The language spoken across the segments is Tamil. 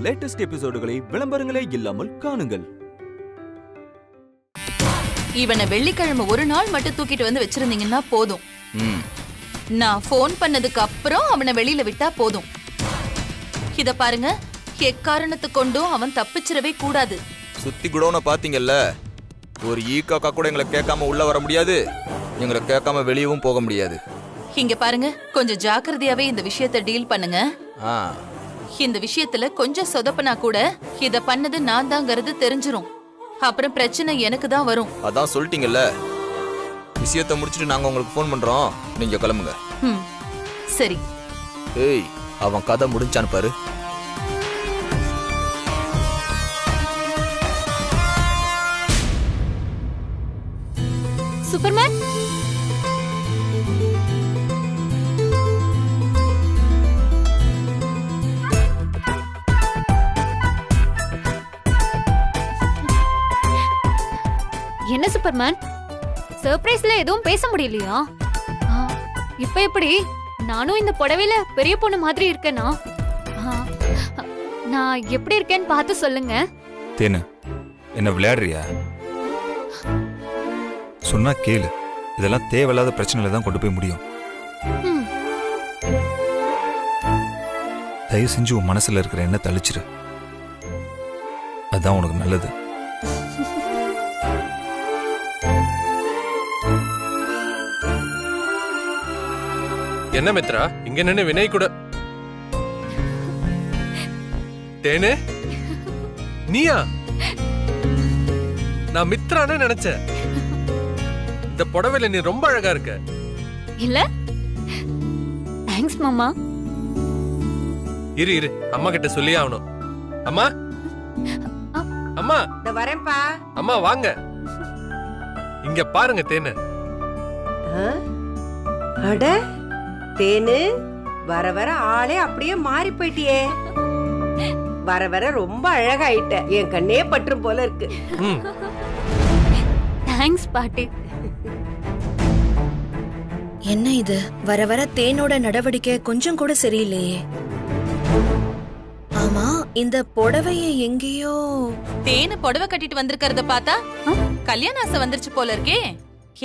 லேட்டஸ்ட் எபிசோடுகளை விளம்பரங்களே இல்லாமல் காணுங்கள். இவனை வெள்ளிக்கிழமை ஒரு நாள் மட்டும் தூக்கிட்டு வந்து வச்சிருந்தீங்கன்னா போதும். நான் போன் பண்ணதுக்கு அப்புறம் அவனை வெளியில விட்டா போதும். இத பாருங்க, எக்காரணத்து கொண்டும் அவன் தப்பிச்சிடவே கூடாது. சுத்தி குடோன பாத்தீங்கல்ல, ஒரு ஈக்காக்கா கூட எங்களை கேட்காம உள்ள வர முடியாது, எங்களை கேட்காம வெளியவும் போக முடியாது. இங்க பாருங்க, கொஞ்சம் ஜாக்கிரதையாவே இந்த விஷயத்தை டீல் பண்ணுங்க. இந்த விஷயத்துல கொஞ்சம் சொதப்பனா கூட இத பண்ணது நான் தாங்கிறது தெரிஞ்சிரும். அப்புறம் பிரச்சனை எனக்கு தான் வரும். அதான் சொல்லிட்டீங்கல்ல, விஷயத்தை முடிச்சிட்டு நாங்க உங்களுக்கு போன் பண்றோம், நீங்க கிளம்புங்க. சரி. ஏய், அவன் கதை முடிஞ்சான்னு பாரு. சூப்பர்மேன், என்ன சூப்பர்மேன், சர்ப்ரைஸ்ல எதுவும் பேச முடியலையா? இப்ப எப்படி? நானும் இந்த புடவையில பெரிய பொண்ணு மாதிரி இருக்கேனா? நான் எப்படி இருக்கேன்னு பார்த்து சொல்லுங்க. தேனு, என்ன விளையாடுறியா? சொன்னா கேளு, இதெல்லாம் தேவையில்லாத பிரச்சனையில தான் கொண்டு போய் முடியும். தயவு செஞ்சு உன் மனசுல இருக்கிற என்ன தள்ளிச்சிரு, அதுதான் உனக்கு நல்லது. என்ன மித்ரா, இங்க நின்னு வினய் கூட? தேனு, நீயா? நான் மித்ரான்னு நினைச்சேன். இந்த புடவையில நீ ரொம்ப அழகா இருக்க. இல்ல? தேங்க்ஸ் மாமா. இரு அம்மா கிட்ட சொல்லி ஆகணும். அம்மா, அம்மா வரேன்பா. அம்மா வாங்க, இங்க பாருங்க தேனு. அட தேனு, வர வர ஆளே அப்படியே மாறி போயிட்டியே. வர வர ரொம்ப அழகாயிட்ட, என் கண்ணே பற்றும் போல இருக்கு. தேங்க்ஸ் பாட்டி. என்ன இது, வர வர தேனோட நடவடிக்கை கொஞ்சம் கூட சரியில்லையே. ஆமா, இந்த புடவைய எங்கேயோ தேனு புடவை கட்டிட்டு வந்திருக்கிறத பார்த்தா கல்யாண ஆசை வந்துருச்சு போல இருக்கே.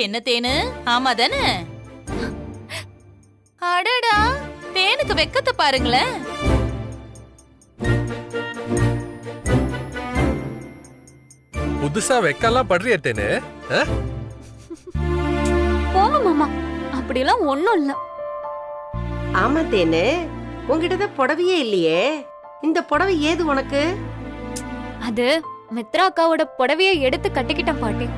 என்ன தேனு, ஆமா தானே? அடடா, தேனுக்கு வெக்கத்தை பாருங்களேன். புதுசா வெக்கலாம் படுறிய தேனு? போங்க மாமா, அப்படிலாம் ஒண்ணும் இல்ல. ஆமா தேனு, உங்ககிட்ட புடவையே இல்லையே. இந்த புடவை ஏது உனக்கு? அது மித்ரா அக்காவோட புடவையை எடுத்து கட்டிக்கிட்டேன் பாட்டி.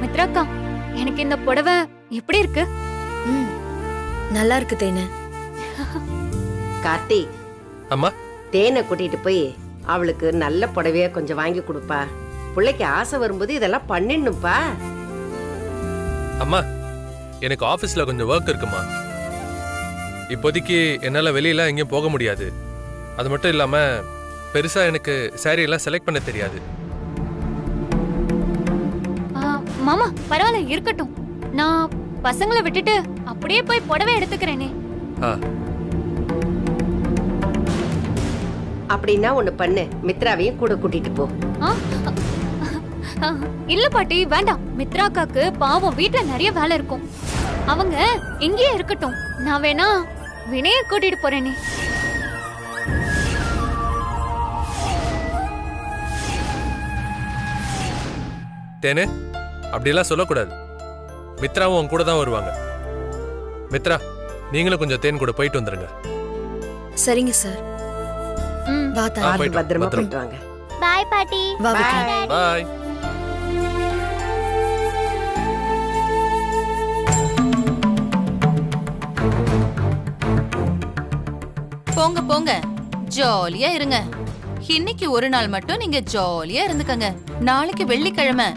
மித்ரா அக்கா, எனக்கு இந்த புடவை எப்படி இருக்கு? நல்லா இருக்கு தேனு. கார்த்திக், அம்மா தேனை கூட்டிட்டு போய் அவளுக்கு நல்ல புடவைய கொஞ்சம் வாங்கி கொடுப்பா. பிள்ளைக்கு ஆசை வரும்போது இதெல்லாம் பண்ணிடணும்ப்பா. அம்மா, எனக்கு ஆபீஸ்ல கொஞ்சம் ஒர்க் இருக்குமா. இப்போதைக்கு என்னால வெளியில எங்கேயும் போக முடியாது. அது மட்டும் இல்லாம பெருசா எனக்கு சாரி எல்லாம் செலக்ட் பண்ண தெரியாது. மாமா பரவாயில்ல, இருக்கட்டும். நான் பசங்களை விட்டுட்டு அப்படியே போய் புடவை எடுத்துக்கிறேனே. அப்படின்னா ஒண்ணு பண்ணு, மித்ராவையும் கூட கூட்டிட்டு போ. இல்ல பாட்டி, வேண்டாம். மித்ரா அக்காக்கு பாவம் வீட்டுல நிறைய வேலை இருக்கும். அவங்க இங்கேயே இருக்கட்டும். நான் வேணா வினய கூட்டிட்டு போறேனே. தேனு, அப்படியெல்லாம் சொல்லக்கூடாது. மித்ராவும் உன் கூட தான் வருவாங்க. மித்ரா, நீங்களும் கொஞ்சம் தேன் கூட போயிட்டு வந்துருங்க. சரிங்க சார். பத்திரமா போயிட்டு வாங்க. பாய் பாட்டி. பாய். போங்க போங்க, ஜாலியா இருங்க. இன்னைக்கு ஒரு நாள் மட்டும் நீங்க ஜாலியா இருந்துக்கங்க. நாளைக்கு வெள்ளிக்கிழமை,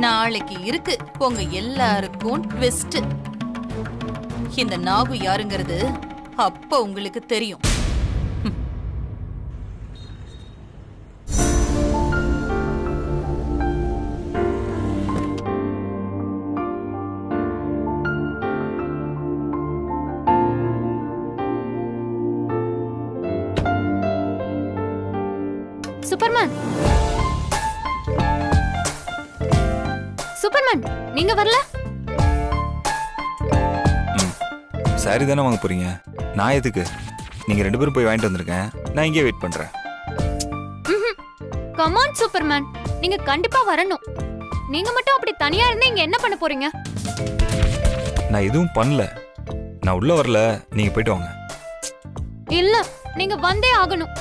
நாளைக்கு இருக்கு உங்க எல்லாருக்கும் ட்விஸ்ட். இந்த நாகு யாருங்கிறது அப்ப உங்களுக்கு தெரியும். சூப்பர்மேன் நீங்க வரல? சாரி தானே வாங்க போறீங்க? நான் எதுக்கு? நீங்க 2 பேரும் போய் வாங்கிட்டு வந்திருக்கேன். நான் இங்கே வெயிட் பண்றேன். கம் ஆன் சூப்பர்மேன், நீங்க கண்டிப்பா வரணும். நீங்க மட்டும் அப்படி தனியா இருந்து இங்க என்ன பண்ண போறீங்க? நான் எதுவும் பண்ணல. நான் உள்ள வரல. நீங்க போயிட்டு வாங்க. இல்ல, நீங்க வந்தே ஆகணும்.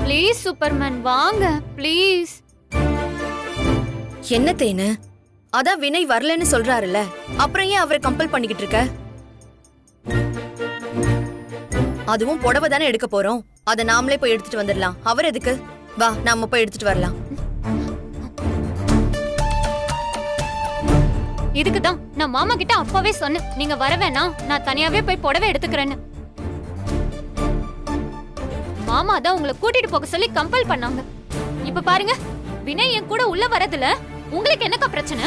ப்ளீஸ் சூப்பர்மேன் வாங்க ப்ளீஸ். என்ன தேனு? அதான் வினய் வரலன்னு சொல்றாருல்ல, அப்புறம் ஏன் அவரை கம்பல் பண்ணிக்கிட்டு இருக்க? அதுவும் புடவை தானே எடுக்க போறோம், அத நாமளே போய் எடுத்துட்டு வந்துடலாம். அவர் எதுக்கு? வா நாம போய் எடுத்துட்டு வரலாம். இதுக்கு தான் நான் மாமா கிட்ட அப்பவே சொன்னேன், நீங்க வர வேணாம், நான் தனியாவே போய் புடவை எடுத்துக்கிறேன்னு. மாமா தான் உங்களை கூட்டிட்டு போக சொல்லி கம்பல் பண்ணாங்க. இப்ப பாருங்க, வினய் என் கூட உள்ள வரதுல உங்களுக்கு என்னக்கா பிரச்சனை?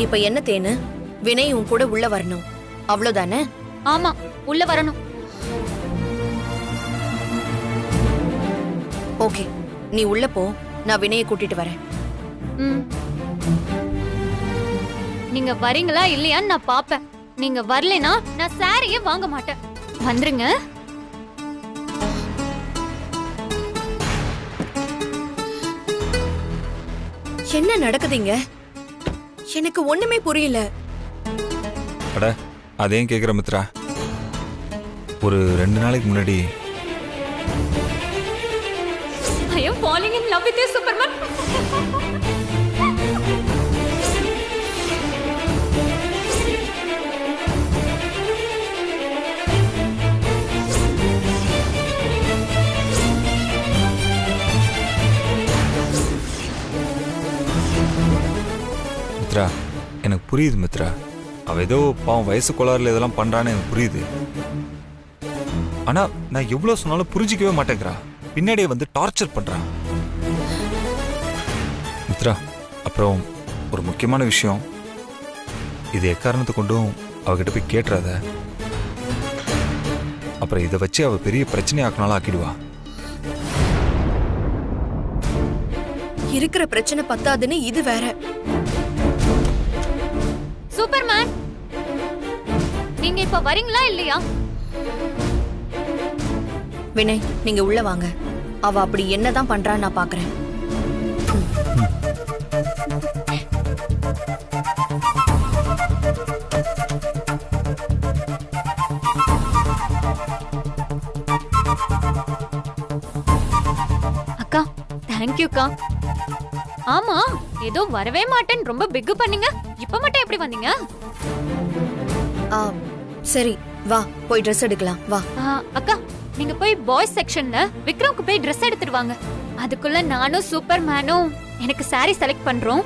இப்ப என்ன தேனு? வினய் உன் கூட உள்ள வரணும், அவ்வளவுதானே? ஆமா, உள்ள வரணும். ஓகே, நீ உள்ள போ, நான் வினயை கூட்டிட்டு வரேன். நீங்க வரீங்களா இல்லையான்னு நான் பாப்பேன். நீங்க வரலைனா நான் சாரியே வாங்க மாட்டேன். வந்துருங்க. என்ன நடக்குதுங்க? எனக்கு ஒண்ணுமே புரியல. அட அதையும் கேட்குற மித்ரா. ஒரு 2 நாளைக்கு முன்னாடி I am falling in love with you, Superman. Mitra, எனக்கு புரியுது மித்ரா. அவ ஏதோ பாவம் வயசு கோளாறுல இதெல்லாம் பண்றான்னு எனக்கு புரியுது. ஆனா நான் எவ்வளவு சொன்னாலும் புரிஞ்சிக்கவே மாட்டேங்கிறா. பின்னாடியே வந்து டார்ச்சர் பண்றா. மித்ரா, அப்புறம் ஒரு முக்கியமான விஷயம், இது எக்காரணத்தை கொண்டும் அவகிட்ட போய் கேட்டுறாத. அப்புறம் இதை வச்சு அவ பெரிய பிரச்சனை ஆக்கினாலும் ஆக்கிடுவா. இருக்கிற பிரச்சனை பத்தாதுன்னு இது வேற. சூப்பர்மேன், நீங்க இப்ப வரீங்களா இல்லையா? வினய், நீங்க உள்ள வாங்க. அவ அப்படி என்னதான் பண்றான்னு நான் பாக்குறேன். அக்கா, தேங்க்யூக்கா. ஆமா, ஏதோ வரவே மாட்டேன்னு ரொம்ப பிக் பண்ணீங்க. இப்ப மட்டும் எப்படி வந்தீங்க? சரி வா, போய் ட்ரெஸ் எடுக்கலாம் வா. அக்கா, நீங்க போய் பாய்ஸ் செக்ஷன்ல விக்ரம்க்கு போய் ட்ரெஸ் எடுத்துட்டு வாங்க. அதுக்குள்ள நானும் சூப்பர்மேனும் எனக்கு saree செலக்ட் பண்றோம்.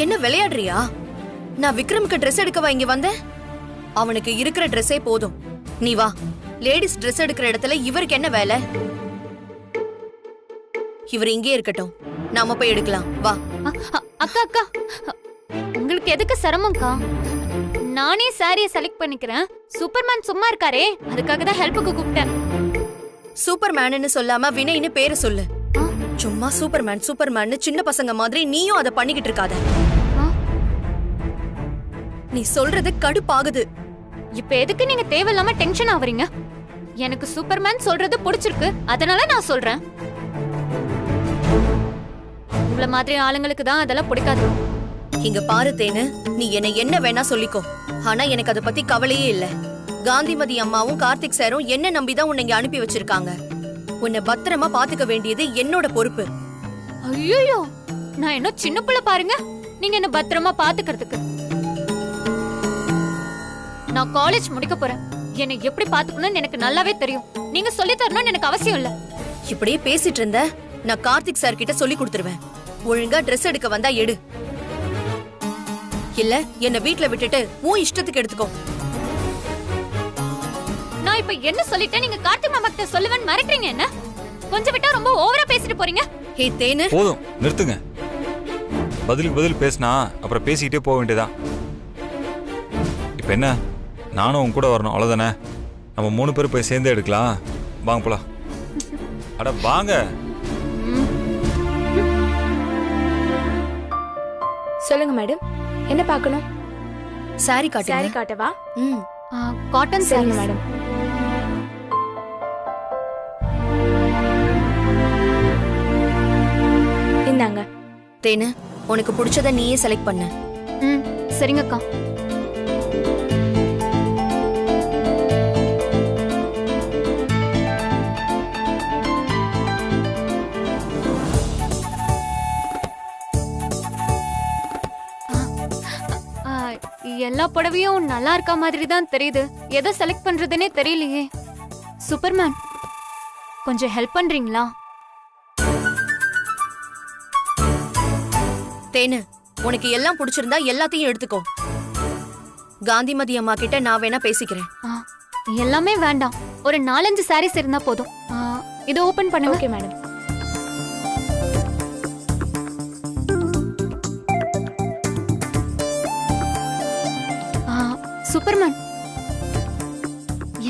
என்ன விளையாடுறியா? நான் விக்ரமுக்கு ட்ரெஸ் எடுக்கவா இங்க வந்தேன்? அவனுக்கு இருக்கிற ட்ரெஸ்ஸே போதும். நீ வா, லேடிஸ் ட்ரெஸ் எடுக்கிற இடத்துல இவருக்கு என்ன வேலை? இவர் இங்கே இருக்கட்டும், நாம போய் எடுக்கலாம் வா. அக்கா அக்கா, உங்களுக்கு எதுக்கு சிரமம்க்கா? நானே சாரியை செலக்ட் பண்ணிக்கிறேன். சூப்பர்மேன் சும்மா இருக்காரே, அதுக்காக தான் ஹெல்ப்புக்கு கூப்பிட்டேன். சூப்பர்மேன்னு சொல்லாம வினய்னு பேரை சொல்லு. சும்மா சூப்பர்மேன் சூப்பர்மேன்னு சின்ன பசங்க மாதிரி நீயும் அதை பண்ணிக்கிட்டு இருக்காத. நீ சொல்றது கடுப்பாகுது. இப்ப எதுக்கு நீங்க தேவையில்லாம டென்ஷன் ஆவறீங்க? எனக்கு சூப்பர்மேன் சொல்றது பிடிச்சிருக்கு, அதனால நான் சொல்றேன். உங்கள மாதிரி ஆளுங்களுக்கு தான் அதெல்லாம் பிடிக்காது. இங்க பாரு தேனு, நீ என்ன வேணா சொல்லிக்கோ, ஆனா எனக்கு அதை பத்தி கவலையே இல்ல. காந்திமதி அம்மாவும் கார்த்திக் சாரும் என்ன நம்பிதான் உன்னை இங்க அனுப்பி வச்சிருக்காங்க. உன்னை பத்திரமா பாத்துக்க வேண்டியது என்னோட பொறுப்பு. ஐயோ, நான் என்ன சின்ன பிள்ளை பாருங்க, நீங்க என்ன பத்திரமா பாத்துக்கிறதுக்கு. நான் காலேஜ் முடிக்க போறேன். என்னை எப்படி பாத்துக்கணும்னு எனக்கு நல்லாவே தெரியும். நீங்க சொல்லி தரணும்னு எனக்கு அவசியம் இல்ல. இப்படியே பேசிட்டு இருந்த நான் கார்த்திக் சார் கிட்ட சொல்லி கொடுத்துருவேன். ஒழுங்கா ட்ரெஸ் எடுக்க வந்தா எடு, இல்ல என்ன வீட்ல விட்டுட்டு உன் இஷ்டத்துக்கு எடுத்துக்கோ. நான் இப்ப என்ன சொல்லிட்டேன்? நீங்க கார்த்திக் மாமா கிட்ட சொல்லுவேன்னு மிரட்டுறீங்க என்ன? கொஞ்சம் விட்டா ரொம்ப ஓவரா பேசிட்டு போறீங்க. ஹே தேனு, போதும் நிறுத்துங்க. பதிலுக்கு பதில் பேசினா அப்புறம் பேசிக்கிட்டே போக வேண்டியதா. இப்ப என்ன, நானும் உன் கூட வரணும் அவ்வளவுதானே? நம்ம 3 பேர் போய் சேர்ந்தே எடுக்கலாம். வாங்க போலாம். அட வாங்க. சொல்லுங்க மேடம், என்ன பார்க்கணும்? சாரி காட்டுங்க. சாரி காட்டவா? ம். காட்டன் சரிங்க சாரி மேடம். இந்தாங்க. தேனு, உனக்கு பிடிச்சத நீயே செலக்ட் பண்ணு. ம் சரிங்கக்கா. எல்லா புடவையும் நல்லா இருக்க மாதிரி தான் தெரியுது. எதை செலக்ட் பண்றதுனே தெரியலையே. சூப்பர்மேன், கொஞ்சம் ஹெல்ப் பண்றீங்களா? தேனு, உனக்கு எல்லாம் பிடிச்சிருந்தா எல்லாத்தையும் எடுத்துக்கோ. காந்திமதி அம்மா கிட்ட நான் வேணா பேசிக்கிறேன். எல்லாமே வேண்டாம், ஒரு 4-5 சாரீஸ் இருந்தா போதும். இதை ஓபன் பண்ணுங்க. Okay madam. சூப்பர்மேன்,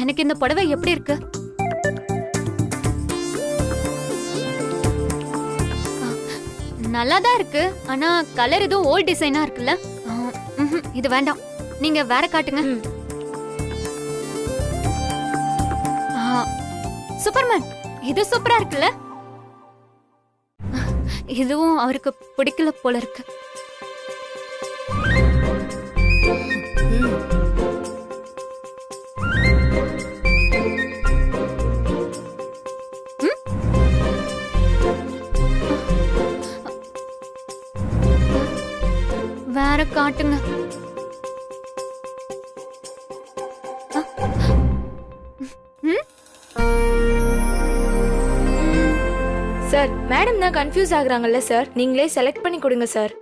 எனக்கு இந்த புடவை எப்படி இருக்கு? நல்லாதான் இருக்கு, ஆனா கலர் எதுவும் ஓல்ட் டிசைனா இருக்குல்ல. இது வேண்டாம், நீங்க வேற காட்டுங்க. சூப்பர்மேன், இது சூப்பரா இருக்குல்ல. இதுவும் அவருக்கு பிடிக்கல போல இருக்கு. வேற காட்டுங்க. சார், மேடம் தான் கன்ஃபியூஸ் ஆகுறாங்கல்ல சார், நீங்களே செலக்ட் பண்ணி கொடுங்க சார்.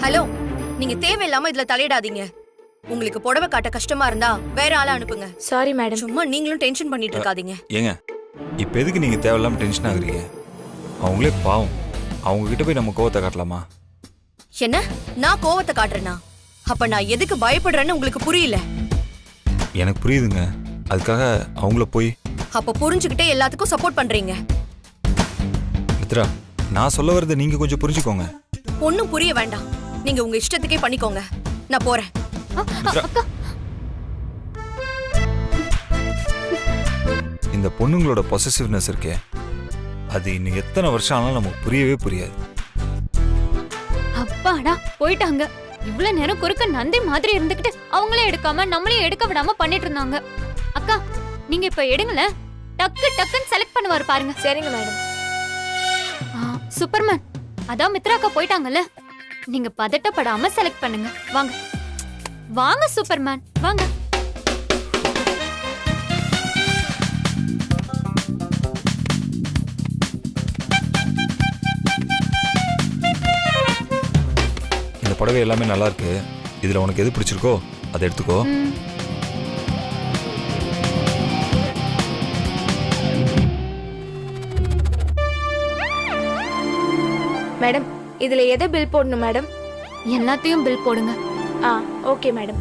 ஹலோ, நீங்க தேவையில்லாம இதுல தலையிடாதீங்க. உங்களுக்கு புடவை காட்ட கஷ்டமா இருந்தா வேற ஆளை அனுப்புங்க. Sorry madam. சும்மா நீங்களும் டென்ஷன் பண்ணிட்டு இருக்காதீங்க. ஏங்க, இப்ப எதுக்கு நீங்க தேவையில்லாம டென்ஷன் ஆகுறீங்க? அவங்களே பாவம், அவங்க கிட்ட போய் நம்ம கோவத்தை காட்டலாமா? என்ன, நான் கோவத்தை காட்டுறேனா? அப்ப நான் எதுக்கு பயப்படுறேன்னு உங்களுக்கு புரியல. எனக்கு புரியுதுங்க, அதுக்காக அவங்கள போய். அப்ப புரிஞ்சுக்கிட்டே எல்லாத்துக்கும் சப்போர்ட் பண்றீங்க. மித்ரா, நான் சொல்ல வரதை நீங்க கொஞ்சம் புரிஞ்சுக்கோங்க. ஒன்னும் புரிய வேண்டாம், நீங்க உங்க இஷ்டத்துக்கே பண்ணிக்கோங்க. நான் போறேன். இந்த பொண்ணுங்களோட பொசசிவ்னஸ் இருக்கே, அது இன்னும் எத்தனை வருஷம் ஆனாலும் நமக்கு புரியவே புரியாது. அப்பாடா, போயிட்டாங்க. இவ்வளவு நேரம் குறுக்க நந்தி மாதிரி இருந்துகிட்டு அவங்களே எடுக்காம நம்மளையும் எடுக்க விடாம பண்ணிட்டு இருந்தாங்க. அக்கா, நீங்க இப்ப எடுங்கள, டக்கு டக்குன்னு செலக்ட் பண்ணுவாரு பாருங்க. சரிங்க மேடம். சூப்பர்மேன், அதான் மித்ராக்கா போயிட்டாங்கல்ல, நீங்க பதட்டப்படாம செலக்ட் பண்ணுங்க. வாங்க வாங்க சூப்பர்மேன், வாங்க. இந்த புடவை எல்லாமே நல்லா இருக்கு. இதுல உனக்கு எது பிடிச்சிருக்கோ அதை எடுத்துக்கோ. மேடம், இதுல எதை பில் போடணும் மேடம்? எல்லாத்தையும் பில் போடுங்க. Okay madam.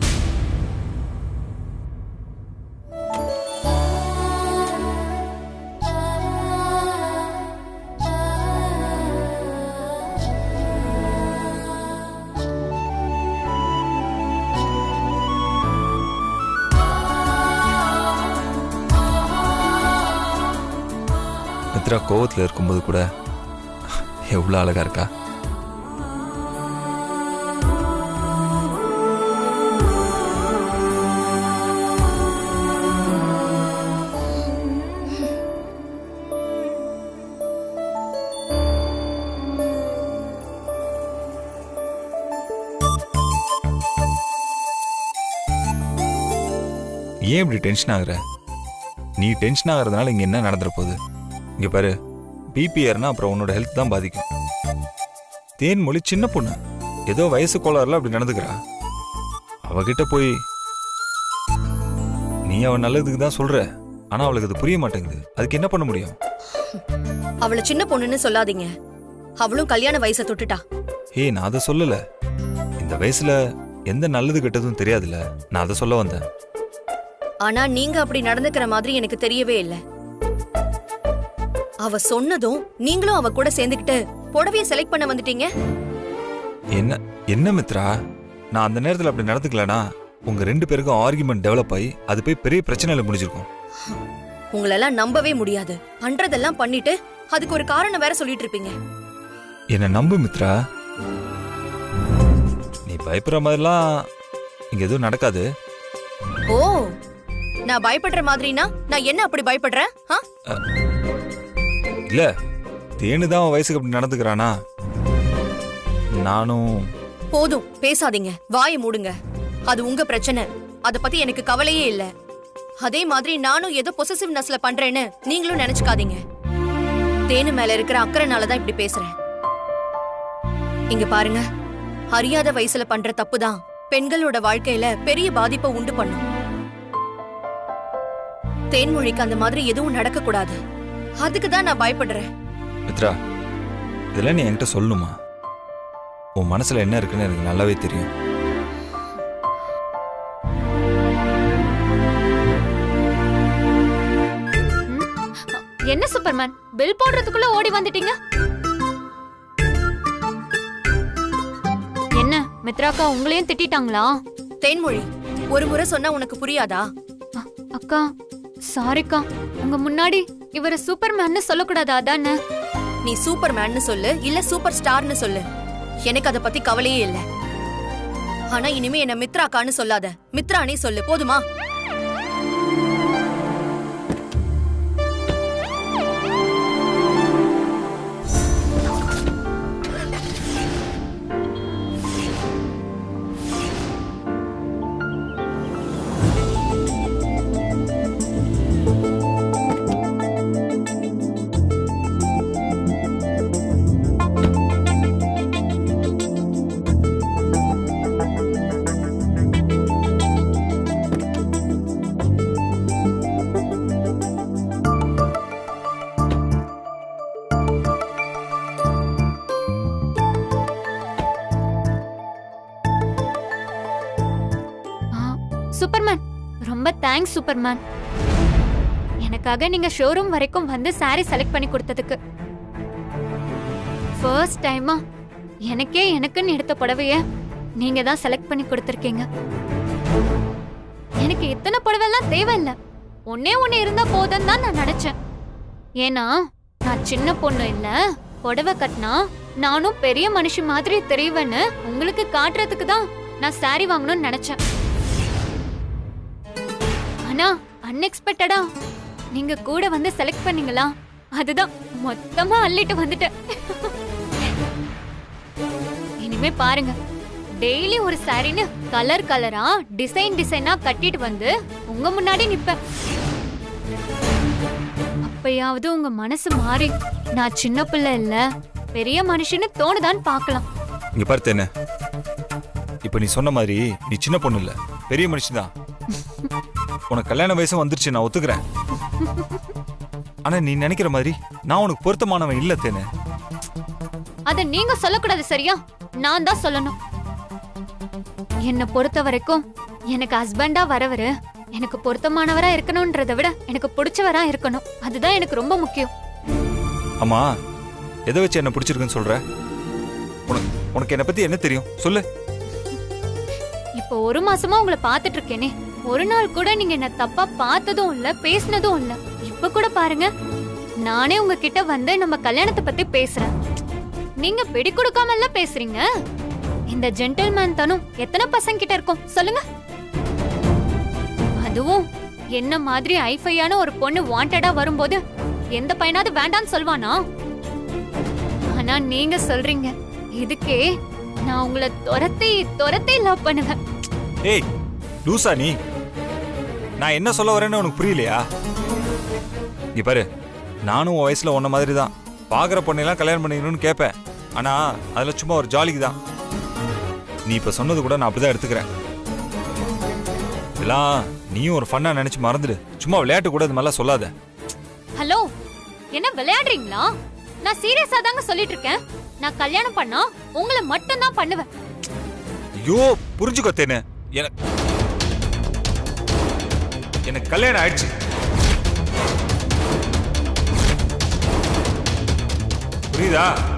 மித்ரா கோவத்துல இருக்கும்போது கூட எவ்வளவு அழகா இருக்கா. ஏன் இப்படி டென்ஷன் ஆகுற? நீ டென்ஷன் ஆகுறதுனால இங்க என்ன நடந்துற போகுது? இங்க பாரு, பிபி ஏறினா அப்புறம் உன்னோட ஹெல்த் தான் பாதிக்கும். தேன்மொழி சின்ன பொண்ணு, ஏதோ வயசு கோளாறுல அப்படி நடந்துக்கிறா. அவகிட்ட போய் நீ அவன் நல்லதுக்கு தான் சொல்ற, ஆனா அவளுக்கு அது புரிய மாட்டேங்குது. அதுக்கு என்ன பண்ண முடியும்? அவளை சின்ன பொண்ணுன்னு சொல்லாதீங்க, அவளும் கல்யாண வயசை தொட்டுட்டா. நான் அதை சொல்லல. இந்த வயசுல எந்த நல்லது கெட்டதும் தெரியாதுல்ல, நான் அதை சொல்ல வந்தேன். ஆனா நீங்க அப்படி நடந்துக்கிற மாதிரி எனக்கு தெரியவே இல்ல. அவ சொன்னதும் நீங்களும் அவ கூட சேர்ந்துக்கிட்டு புடவைய செலக்ட் பண்ண வந்துட்டீங்க. என்ன என்ன மித்ரா, நான் அந்த நேரத்தில் அப்படி நடந்துக்கலனா உங்க 2 பேருக்கும் ஆர்குமெண்ட் டெவலப் ஆகி அது போய் பெரிய பிரச்சனையில முடிஞ்சிருக்கும். உங்களெல்லாம் நம்பவே முடியாது. பண்றதெல்லாம் பண்ணிட்டு அதுக்கு ஒரு காரணம் வேற சொல்லிட்டு இருப்பீங்க. என்ன நம்பு மித்ரா, நீ பயப்படுற மாதிரிலாம் இங்க எதுவும் நடக்காது. ஓ, நான் பயப்படுற மாதிரினா நான் என்ன அப்படி பயப்படுறேன்? இல்ல, தேனுதான் அவன் வயசுக்கு அப்படி நடந்துக்கிறானா? நானும். போதும் பேசாதீங்க, வாயை மூடுங்க. அது உங்க பிரச்சனை, அத பத்தி எனக்கு கவலையே இல்ல. அதே மாதிரி நானும் ஏதோ பொசசிவ்னஸ்ல பண்றேன்னு நீங்களும் நினைச்சுக்காதீங்க. தேனு மேல இருக்கிற அக்கறைனாலதான் இப்படி பேசுறேன். இங்க பாருங்க, அறியாத வயசுல பண்ற தப்புதான் பெண்களோட வாழ்க்கையில பெரிய பாதிப்பை உண்டு பண்ணும். தேன்மொழிக்கு அந்த மாதிரி எதுவும் நடக்க கூடாது. அதுக்குதான் நான் பயப்படுறேன். மித்ரா, இதெல்லாம் நீ என்கிட்ட சொல்லணுமா? உன் மனசுல என்ன இருக்குன்னு எனக்கு நல்லாவே தெரியும். என்ன சூப்பர்மேன், பில் போடுறதுக்குள்ள ஓடி வந்துட்டீங்க? என்ன மித்ராக்கா உங்களையும் திட்டாங்களா? தேன்மொழி, ஒரு முறை சொன்னா உனக்கு புரியாதா? அக்கா சாரிக்கா, உங்க முன்னாடி இவர சூப்பர்மேன்னு சொல்லக்கூடாதா? அதானே. நீ சூப்பர்மேன்னு சொல்லு, இல்ல சூப்பர் ஸ்டார்னு சொல்லு, எனக்கு அத பத்தி கவலையே இல்ல. ஆனா இனிமே என்ன மித்ராக்கான்னு சொல்லாத, மித்ரானே சொல்லு, போதுமா? சூப்பர்மேன், ரொம்ப தேங்க்ஸ் சூப்பர்மேன். எனக்காக நீங்க ஷோரூம் வரைக்கும் வந்து சாரி செலக்ட் பண்ணி கொடுத்ததுக்கு. ஃபர்ஸ்ட் டைமா எனக்குன்னு எடுத்த புடவைய நீங்க தான் செலக்ட் பண்ணி கொடுத்திருக்கீங்க. எனக்கு இத்தனை புடவைலாம் தேவையில்லை, ஒன்னே ஒண்ணு இருந்தா போதும் தான் நான் நினைச்சேன். ஏன்னா நான் சின்ன பொண்ணு இல்ல, புடவை கட்டினா நானும் பெரிய மனுஷி மாதிரி தெரிவேன்னு உங்களுக்கு காட்டுறதுக்கு தான் நான் சாரி வாங்கணும்னு நினைச்சேன். ஆனா அன்எக்ஸ்பெக்டடா நீங்க கூட வந்து செலக்ட் பண்ணீங்களா, அதுதான் மொத்தமா அள்ளிட்டு வந்துட்டேன். இனிமே பாருங்க, டெய்லி ஒரு சாரின்னு கலர் கலரா டிசைனா கட்டிட்டு வந்து உங்க முன்னாடி நிப்பேன். அப்பயாவது உங்க மனசு மாறி நான் சின்ன பிள்ளை இல்ல பெரிய மனுஷன்னு தோணுதான்னு பார்க்கலாம். இங்க பார்த்தேன்னு, இப்ப நீ சொன்ன மாதிரி நீ சின்ன பொண்ணு இல்ல, பெரிய மனுஷன்தான். உனக்கு கல்யாண வயசும் வந்துருச்சு, நான் ஒத்துக்கிறேன். ஆனா நீ நினைக்கிற மாதிரி நான் உனக்கு பொருத்தமானவன் இல்ல தேனு. அத நீங்க சொல்லக்கூடாது சரியா, நான் தான் சொல்லணும். என்ன பொறுத்த வரைக்கும் எனக்கு ஹஸ்பண்டா வரவரு எனக்கு பொருத்தமானவரா இருக்கணும்ன்றதை விட எனக்கு பிடிச்சவரா இருக்கணும், அதுதான் எனக்கு ரொம்ப முக்கியம். ஆமா, எதை வச்சு என்ன பிடிச்சிருக்குன்னு சொல்ற? உனக்கு என்ன பத்தி என்ன தெரியும் சொல்லு. இப்போ 1 மாசமா உங்களை பாத்துட்டு இருக்கேனே, ஒரு நாள் கூட நீங்க என்ன தப்பா பார்த்ததும் இல்ல பேசினதும் இல்ல. இப்ப கூட பாருங்க, நானே உங்ககிட்ட வந்து நம்ம கல்யாணத்தை பத்தி பேசுறேன், நீங்க பிடி கொடுக்காம எல்லாம் பேசுறீங்க. இந்த ஜென்டில்மேன் தனம் எத்தனை பசங்க கிட்ட இருக்கும் சொல்லுங்க? அதுவும் என்ன மாதிரி ஐஃபையான ஒரு பொண்ணு வாண்டடா வரும்போது எந்த பையனாவது வேண்டான்னு சொல்வானா? ஆனா நீங்க சொல்றீங்க, இதுக்கே நான் உங்களை துரத்தி லவ் பண்ணுவேன். ஏய் லூசா நீ, நான் என்ன சொல்ல வரேன்னு உனக்கு புரியலையா? இங்க பாரு, நானும் உன் வயசுல உன்ன மாதிரி தான் பாக்குற பொண்ணையெல்லாம் கல்யாணம் பண்ணிக்கணும்னு கேட்பேன். ஆனா அதுல சும்மா ஒரு ஜாலிக்கு தான். நீ இப்ப சொன்னது கூட நான் அப்படிதான் எடுத்துக்கிறேன். இதெல்லாம் நீயும் ஒரு ஃபன்னா நினைச்சு மறந்துடு. சும்மா விளையாட்டு கூட இது மாதிரிலாம் சொல்லாத. ஹலோ, என்ன விளையாடுறீங்களா? நான் சீரியஸா தாங்க சொல்லிட்டு இருக்கேன். நான் கல்யாணம் பண்ணா உங்களை மட்டும் தான் பண்ணுவேன். ஐயோ புரிஞ்சுக்கோ தேனு, எனக்கு கல்யாணம் ஆயிடுச்சு. புரியுதா?